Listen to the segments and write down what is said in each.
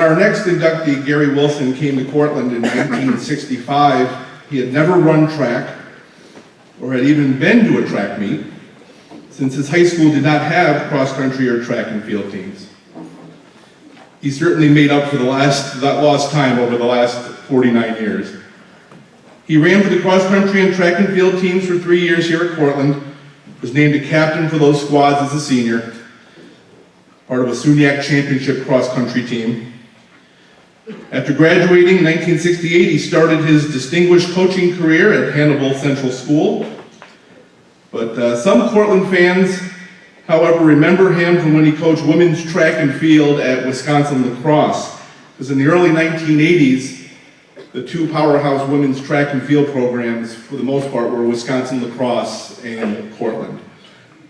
our next inductee, Gary Wilson, came to Cortland in 1965, he had never run track or had even been to a track meet, since his high school did not have cross-country or track and field teams. He certainly made up for that lost time over the last 49 years. He ran for the cross-country and track and field teams for 3 years here at Cortland, was named a captain for those squads as a senior, part of a SUNYAC championship cross-country team. After graduating in 1968, he started his distinguished coaching career at Hannibal Central School. But some Cortland fans, however, remember him from when he coached women's track and field at Wisconsin Lacrosse. Because in the early 1980s, the two powerhouse women's track and field programs, for the most part, were Wisconsin Lacrosse and Cortland.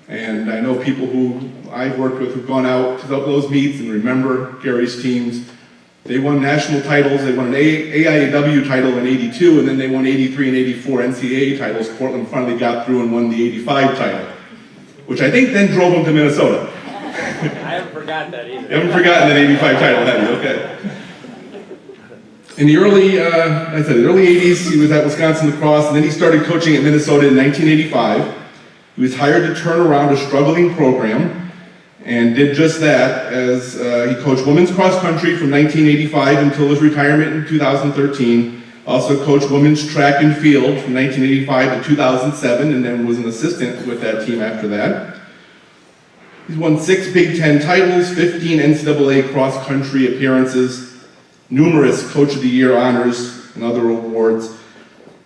And I know people who I've worked with who've gone out to those meets and remember Gary's teams. They won national titles. They won an AIAW title in '82, and then they won '83 and '84 NCAA titles. Portland finally got through and won the '85 title, which I think then drove them to Minnesota. I haven't forgotten that either. You haven't forgotten that '85 title, have you? Okay. In the early 80s, he was at Wisconsin Lacrosse, and then he started coaching at Minnesota in 1985. He was hired to turn around a struggling program, and did just that as he coached women's cross country from 1985 until his retirement in 2013. Also coached women's track and field from 1985 to 2007, and then was an assistant with that team after that. He's won 6 Big Ten titles, 15 NCAA cross country appearances, numerous Coach of the Year honors and other awards.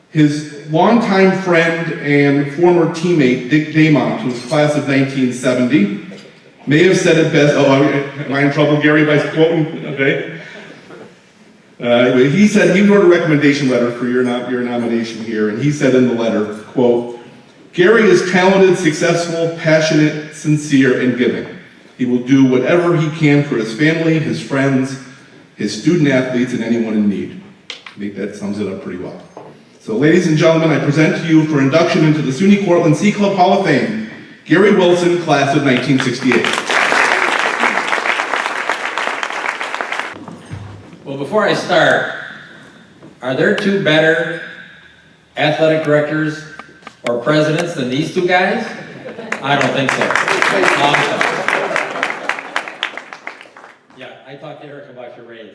His longtime friend and former teammate, Dick Damont, who was class of 1970, may have said it best. Oh, am I in trouble, Gary, by quoting? Okay. He said he wrote a recommendation letter for your nomination here, and he said in the letter, quote, "Gary is talented, successful, passionate, sincere, and giving. He will do whatever he can for his family, his friends, his student athletes, and anyone in need." I think that sums it up pretty well. So, ladies and gentlemen, I present to you for induction into the SUNY Cortland C Club Hall of Fame, Gary Wilson, class of 1968. Well, before I start, are there two better athletic directors or presidents than these two guys? I don't think so. Awesome. Yeah, I talked to Eric about your raise.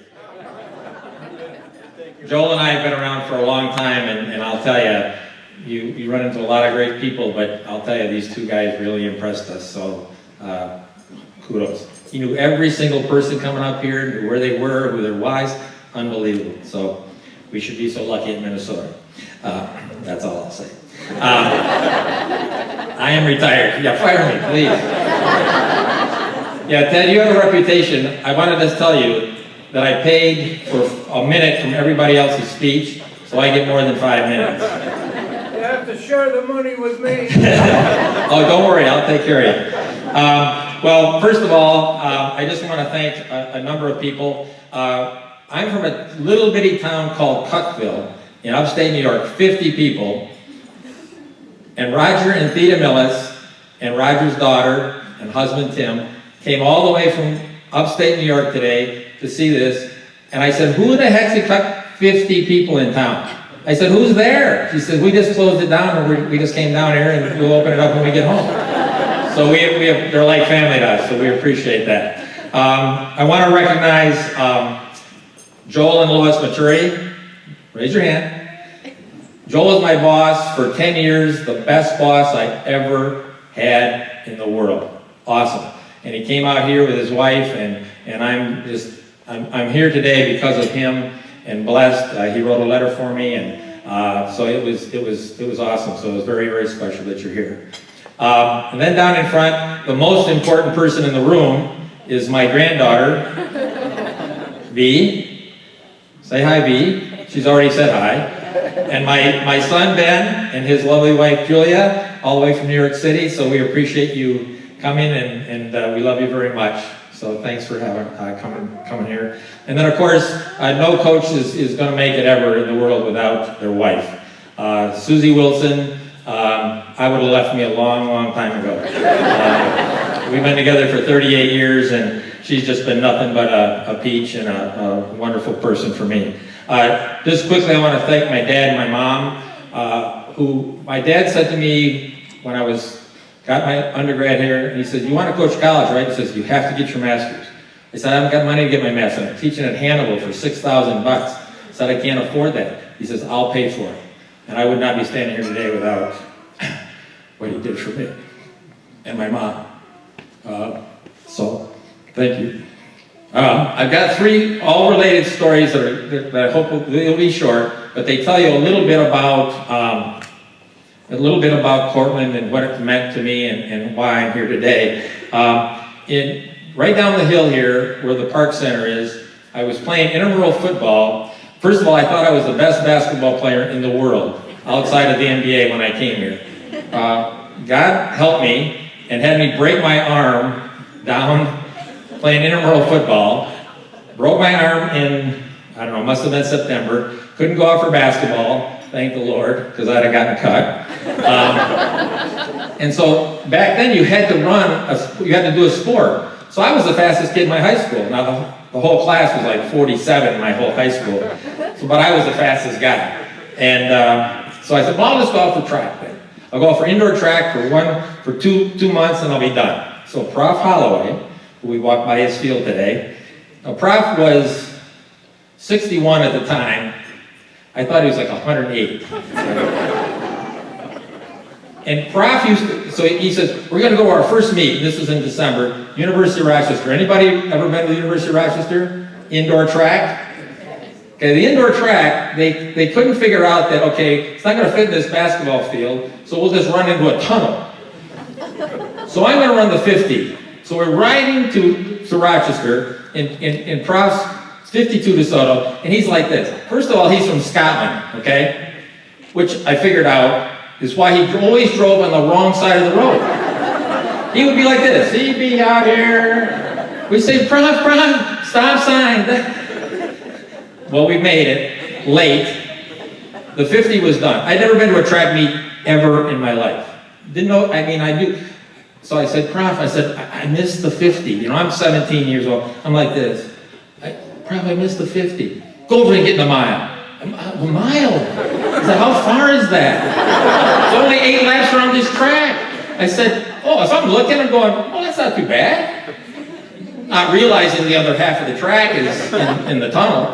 Joel and I have been around for a long time, and I'll tell you, you run into a lot of great people, but I'll tell you, these two guys really impressed us, so kudos. He knew every single person coming up here, knew where they were, who their wives, unbelievable. So we should be so lucky in Minnesota. That's all I'll say. I am retired. Yeah, fire me, please. Yeah, Ted, you have a reputation. I wanted to tell you that I paid for a minute from everybody else's speech, so I get more than 5 minutes. You have to share the money with me. Oh, don't worry, I'll take care of you. Well, first of all, I just want to thank a number of people. I'm from a little bitty town called Cuckville in upstate New York, 50 people. And Roger and Theda Millis and Roger's daughter and husband Tim came all the way from upstate New York today to see this. And I said, who the heck's got 50 people in town? I said, who's there? She said, we just closed it down and we just came down here and we'll open it up when we get home. So they're like family to us, so we appreciate that. I want to recognize Joel and Lois Maturi. Raise your hand. Joel is my boss for 10 years, the best boss I ever had in the world. Awesome. And he came out here with his wife, and I'm here today because of him and blessed. He wrote a letter for me, and so it was awesome. So it was very, very special that you're here. And then down in front, the most important person in the room is my granddaughter, V. Say hi, V. She's already said hi. And my son, Ben, and his lovely wife, Julia, all the way from New York City. So we appreciate you coming, and we love you very much. So thanks for coming here. And then, of course, no coach is going to make it ever in the world without their wife. Susie Wilson, I would have left me a long, long time ago. We've been together for 38 years, and she's just been nothing but a peach and a wonderful person for me. Just quickly, I want to thank my dad and my mom, my dad said to me when I got my undergrad here, and he said, "You want to coach college, right?" He says, "You have to get your master's." I said, "I haven't got money to get my master's. I'm teaching at Hannibal for $6,000 bucks." I said, "I can't afford that." He says, "I'll pay for it." And I would not be standing here today without what he did for me and my mom. So, thank you. I've got 3 all-related stories that I hope will be short, but they tell you a little bit about Cortland and what it meant to me and why I'm here today. Right down the hill here, where the Park Center is, I was playing intramural football. First of all, I thought I was the best basketball player in the world, outside of the NBA when I came here. God helped me and had me break my arm down playing intramural football. Broke my arm in, I don't know, must have been September. Couldn't go out for basketball, thank the Lord, because I'd have gotten cut. And so back then you had to you had to do a sport. So I was the fastest kid in my high school. Now the whole class was like 47 in my whole high school. But I was the fastest guy. And so I said, well, I'll just go out for track then. I'll go out for indoor track for two months and I'll be done. So Prof. Holloway, who we walked by his field today, now Prof was 61 at the time. I thought he was like 108. And Prof so he says, we're going to go to our first meet. This was in December, University of Rochester. Anybody ever been to the University of Rochester? Indoor track? Okay, the indoor track, they couldn't figure out that, okay, it's not going to fit in this basketball field, so we'll just run into a tunnel. So I'm going to run the 50. So we're riding to Rochester in Prof's 52 DeSoto, and he's like this. First of all, he's from Scotland, okay? Which I figured out is why he always drove on the wrong side of the road. He would be like this. He'd be out here. We'd say, Prof, stop sign. Well, we made it late. The 50 was done. I'd never been to a track meet ever in my life. Didn't know, I knew. So I said, Prof, I missed the 50. You know, I'm 17 years old. I'm like this. Prof, I missed the 50. Go over and get in the mile. A mile? I said, how far is that? It's only 8 laps around this track. I said, oh, so I'm looking and going, well, that's not too bad. Not realizing the other half of the track is in the tunnel.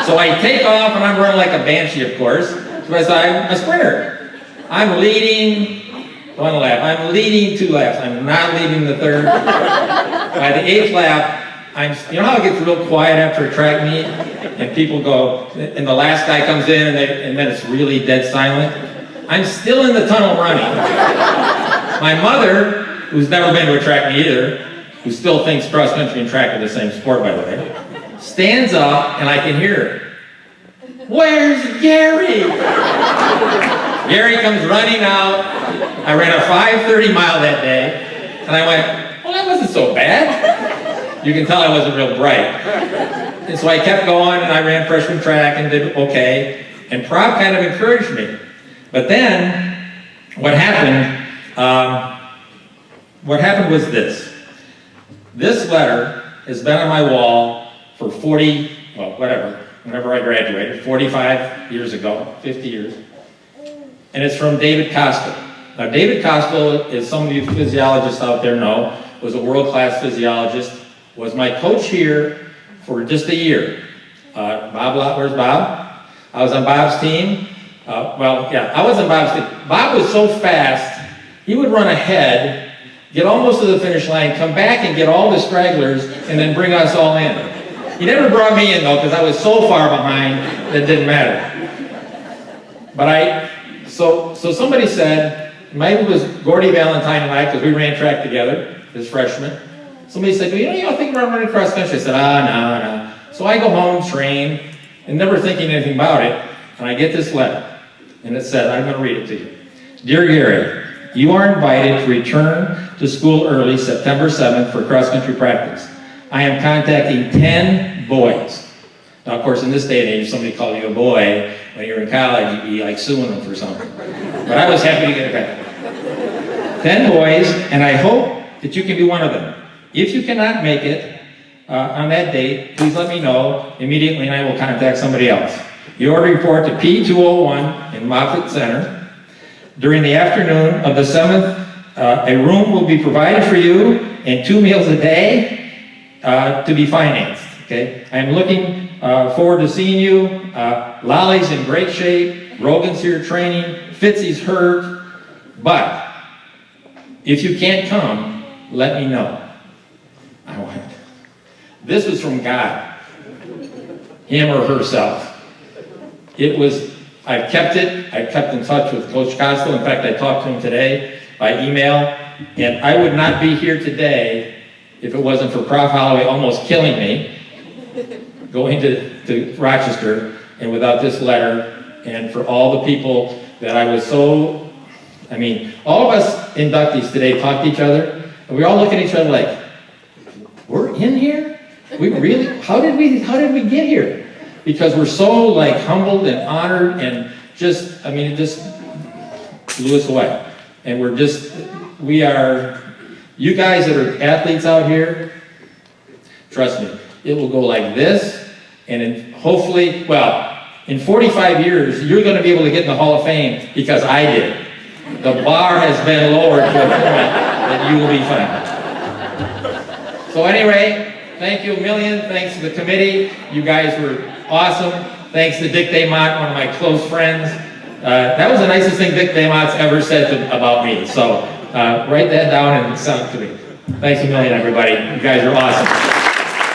So I take off and I'm running like a banshee, of course. So I said, I'm a sprinter. I'm leading 1 lap. I'm leading 2 laps. I'm not leading the 3rd. By the 8th lap, you know how it gets real quiet after a track meet? And people go, and the last guy comes in and then it's really dead silent? I'm still in the tunnel running. My mother, who's never been to a track meet either, who still thinks cross country and track are the same sport, by the way, stands up and I can hear her. Where's Gary? Gary comes running out. I ran a 5:30 mile that day, and I went, well, that wasn't so bad. You can tell I wasn't real bright. And so I kept going, and I ran freshman track and did okay. And Prof kind of encouraged me. But then, what happened was this. This letter has been on my wall for whenever I graduated, 45 years ago, 50 years. And it's from David Kostel. Now, David Kostel, as some of you physiologists out there know, was a world-class physiologist, was my coach here for just a year. Where's Bob? I was on Bob's team. I was on Bob's team. Bob was so fast, he would run ahead, get almost to the finish line, come back and get all the stragglers, and then bring us all in. He never brought me in, though, because I was so far behind that it didn't matter. But so somebody said, maybe it was Gordy Valentine and I, because we ran track together as freshmen. Somebody said, well, you don't think about running cross country? I said, no. So I go home, train, and never thinking anything about it, and I get this letter. And it said, I'm going to read it to you. Dear Gary, you are invited to return to school early September 7th for cross country practice. I am contacting 10 boys. Now, of course, in this day and age, if somebody called you a boy when you were in college, you'd be like suing them for something. But I was happy to get it back. 10 boys, and I hope that you can be one of them. If you cannot make it on that date, please let me know immediately and I will contact somebody else. You are to report to P201 in Moffett Center. During the afternoon of the 7th, a room will be provided for you and 2 meals a day to be financed. Okay? I'm looking forward to seeing you. Lolly's in great shape. Rogan's here training. Fitzy's hurt. But if you can't come, let me know. I want. This was from God, him or herself. It was. I've kept it. I've kept in touch with Coach Costello. In fact, I talked to him today by email, and I would not be here today if it wasn't for Prof. Holloway almost killing me, going to Rochester, and without this letter, and for all the people that I was so. I mean, all of us inductees today talk to each other, and we all look at each other like, we're in here? We really, how did we get here? Because we're so like humbled and honored and just, I mean, it just blew us away. And we are, you guys that are athletes out here, trust me, it will go like this, and hopefully, well, in 45 years, you're gonna be able to get in the Hall of Fame because I did. The bar has been lowered to a point that you will be fine. So anyway, thank you a million. Thanks to the committee. You guys were awesome. Thanks to Dick Daymont, one of my close friends. That was the nicest thing Dick Daymont's ever said about me. So write that down and send it to me. Thanks a million, everybody. You guys are awesome.